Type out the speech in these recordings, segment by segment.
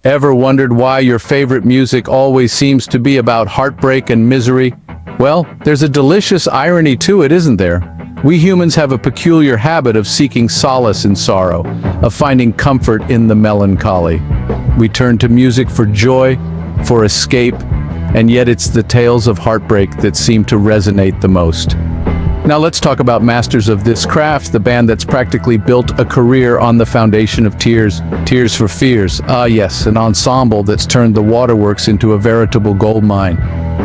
Ever wondered why your favorite music always seems to be about heartbreak and misery? Well, there's a delicious irony to it, isn't there? We humans have a peculiar habit of seeking solace in sorrow, of finding comfort in the melancholy. We turn to music for joy, for escape, and yet it's the tales of heartbreak that seem to resonate the most. Now let's talk about masters of this craft, the band that's practically built a career on the foundation of tears. Tears for Fears. Ah yes, an ensemble that's turned the waterworks into a veritable goldmine.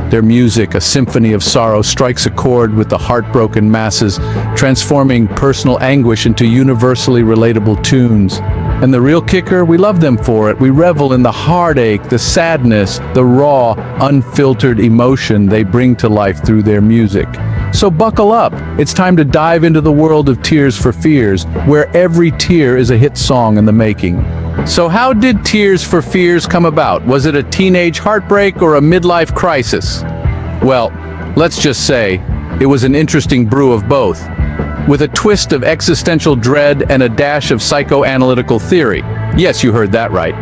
Their music, a symphony of sorrow, strikes a chord with the heartbroken masses, transforming personal anguish into universally relatable tunes. And the real kicker, we love them for it. We revel in the heartache, the sadness, the raw, unfiltered emotion they bring to life through their music. So buckle up. It's time to dive into the world of Tears for Fears, where every tear is a hit song in the making. So how did Tears for Fears come about? Was it a teenage heartbreak or a midlife crisis? Well, let's just say it was an interesting brew of both, with a twist of existential dread and a dash of psychoanalytical theory. Yes, you heard that right.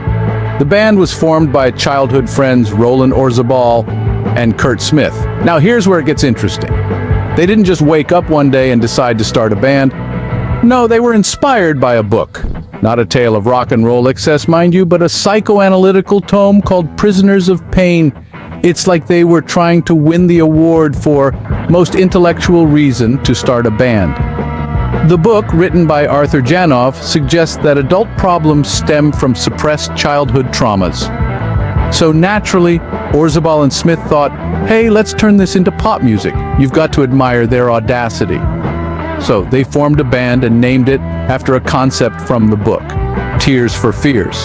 The band was formed by childhood friends Roland Orzabal and Kurt Smith. Now here's where it gets interesting. They didn't just wake up one day and decide to start a band. No, they were inspired by a book. Not a tale of rock and roll excess, mind you, but a psychoanalytical tome called Prisoners of Pain. It's like they were trying to win the award for most intellectual reason to start a band. The book, written by Arthur Janov, suggests that adult problems stem from suppressed childhood traumas. So naturally, Orzabal and Smith thought, hey, let's turn this into pop music. You've got to admire their audacity. So they formed a band and named it after a concept from the book, Tears for Fears.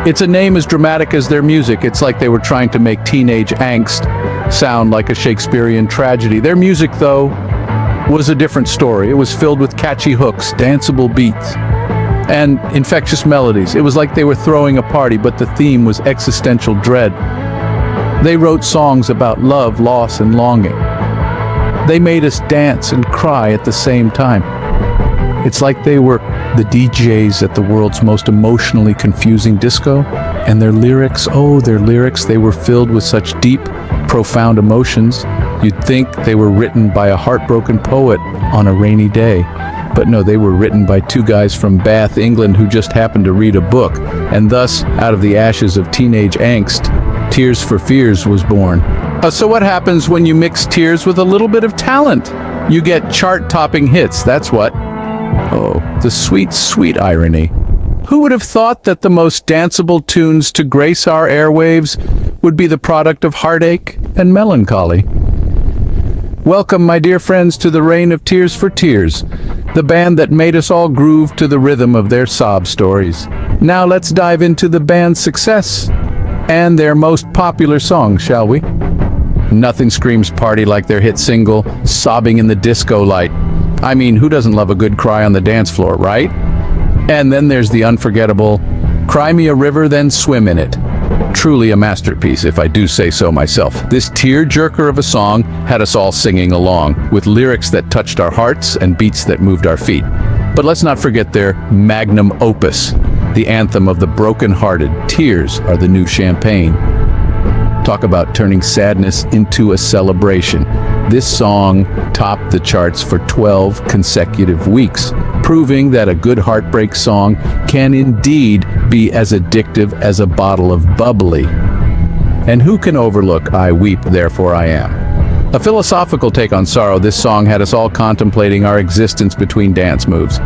It's a name as dramatic as their music. It's like they were trying to make teenage angst sound like a Shakespearean tragedy. Their music, though, was a different story. It was filled with catchy hooks, danceable beats, and infectious melodies. It was like they were throwing a party, but the theme was existential dread. They wrote songs about love, loss, and longing. They made us dance and cry at the same time. It's like they were the DJs at the world's most emotionally confusing disco, and their lyrics, they were filled with such deep, profound emotions. You'd think they were written by a heartbroken poet on a rainy day. But no, they were written by two guys from Bath, England, who just happened to read a book, and thus, out of the ashes of teenage angst, Tears for Fears was born. So what happens when you mix tears with a little bit of talent? You get chart-topping hits, that's what. Oh, the sweet, sweet irony. Who would have thought that the most danceable tunes to grace our airwaves would be the product of heartache and melancholy? Welcome, my dear friends, to the reign of Tears for Tears, the band that made us all groove to the rhythm of their sob stories. Now let's dive into the band's success and their most popular song, shall we? Nothing screams party like their hit single, Sobbing in the Disco Light. I mean, who doesn't love a good cry on the dance floor, right? And then there's the unforgettable, Cry Me a River, Then Swim in It. Truly a masterpiece, if I do say so myself. This tear-jerker of a song had us all singing along, with lyrics that touched our hearts and beats that moved our feet. But let's not forget their magnum opus, the anthem of the broken-hearted. Tears are the new champagne. Talk about turning sadness into a celebration. This song topped the charts for 12 consecutive weeks, proving that a good heartbreak song can indeed be as addictive as a bottle of bubbly. And who can overlook I Weep, Therefore I Am? A philosophical take on sorrow, this song had us all contemplating our existence between dance moves.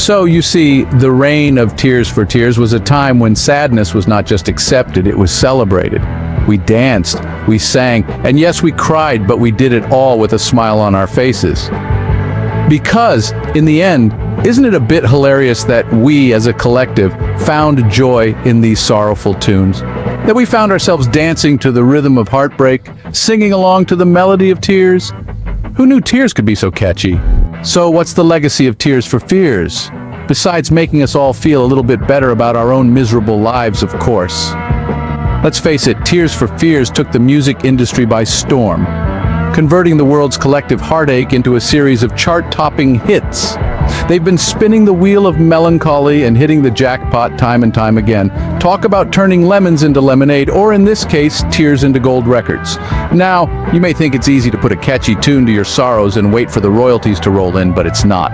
So, you see, the reign of Tears for Tears was a time when sadness was not just accepted, it was celebrated. We danced, we sang, and yes, we cried, but we did it all with a smile on our faces. Because, in the end, isn't it a bit hilarious that we, as a collective, found joy in these sorrowful tunes? That we found ourselves dancing to the rhythm of heartbreak, singing along to the melody of tears? Who knew tears could be so catchy? So what's the legacy of Tears for Fears? Besides making us all feel a little bit better about our own miserable lives, of course. Let's face it, Tears for Fears took the music industry by storm, converting the world's collective heartache into a series of chart-topping hits. They've been spinning the wheel of melancholy and hitting the jackpot time and time again. Talk about turning lemons into lemonade, or in this case, tears into gold records. Now, you may think it's easy to put a catchy tune to your sorrows and wait for the royalties to roll in, but it's not.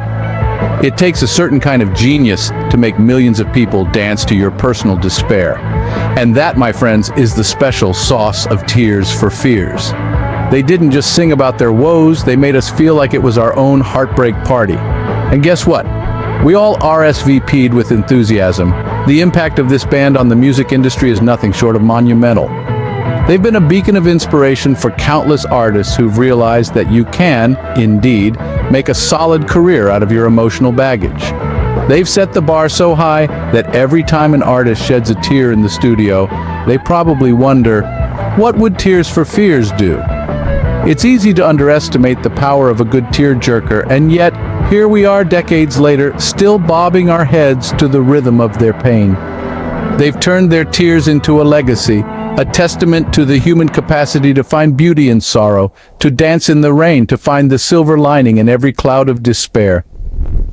It takes a certain kind of genius to make millions of people dance to your personal despair. And that, my friends, is the special sauce of Tears for Fears. They didn't just sing about their woes, they made us feel like it was our own heartbreak party. And guess what? We all RSVP'd with enthusiasm. The impact of this band on the music industry is nothing short of monumental. They've been a beacon of inspiration for countless artists who've realized that you can, indeed, make a solid career out of your emotional baggage. They've set the bar so high that every time an artist sheds a tear in the studio, they probably wonder, what would Tears for Fears do? It's easy to underestimate the power of a good tearjerker, and yet, here we are decades later, still bobbing our heads to the rhythm of their pain. They've turned their tears into a legacy, a testament to the human capacity to find beauty in sorrow, to dance in the rain, to find the silver lining in every cloud of despair.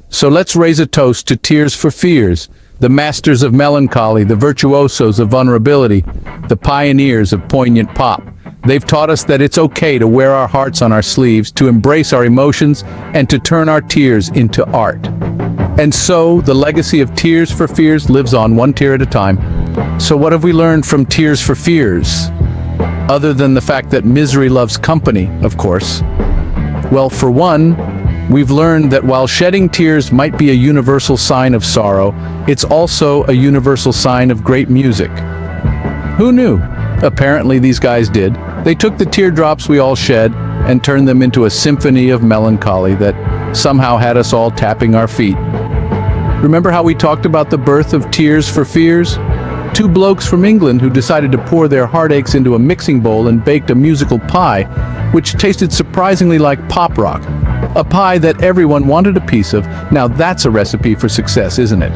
So let's raise a toast to Tears for Fears, the masters of melancholy, the virtuosos of vulnerability, the pioneers of poignant pop. They've taught us that it's okay to wear our hearts on our sleeves, to embrace our emotions, and to turn our tears into art. And so, the legacy of Tears for Fears lives on, one tear at a time. So what have we learned from Tears for Fears? Other than the fact that misery loves company, of course. Well, for one, we've learned that while shedding tears might be a universal sign of sorrow, it's also a universal sign of great music. Who knew? Apparently these guys did. They took the teardrops we all shed and turned them into a symphony of melancholy that somehow had us all tapping our feet. Remember how we talked about the birth of Tears for Fears? Two blokes from England who decided to pour their heartaches into a mixing bowl and baked a musical pie, which tasted surprisingly like pop rock. A pie that everyone wanted a piece of. Now that's a recipe for success, isn't it?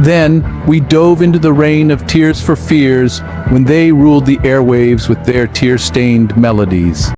Then, we dove into the reign of Tears for Fears when they ruled the airwaves with their tear-stained melodies.